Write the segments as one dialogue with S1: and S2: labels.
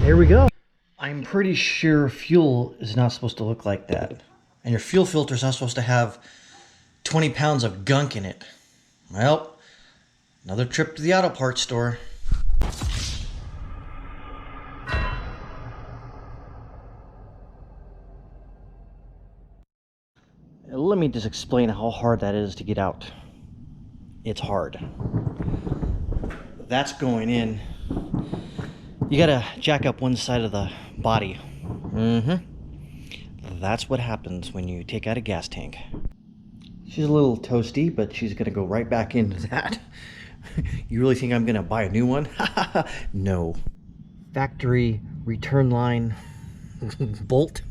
S1: Here we go. I'm pretty sure fuel is not supposed to look like that. And your fuel filter is not supposed to have 20 pounds of gunk in it. Well, another trip to the auto parts store. Let me just explain how hard that is to get out. It's hard. That's going in. You gotta jack up one side of the body. That's what happens when you take out a gas tank. She's a little toasty, but she's gonna go right back into that. You really think I'm gonna buy a new one? No. Factory return line bolt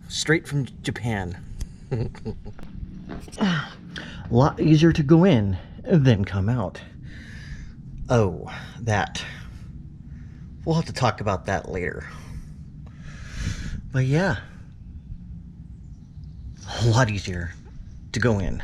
S1: straight from Japan. A lot easier to go in than come out. Oh, that. We'll have to talk about that later. But yeah, a lot easier to go in.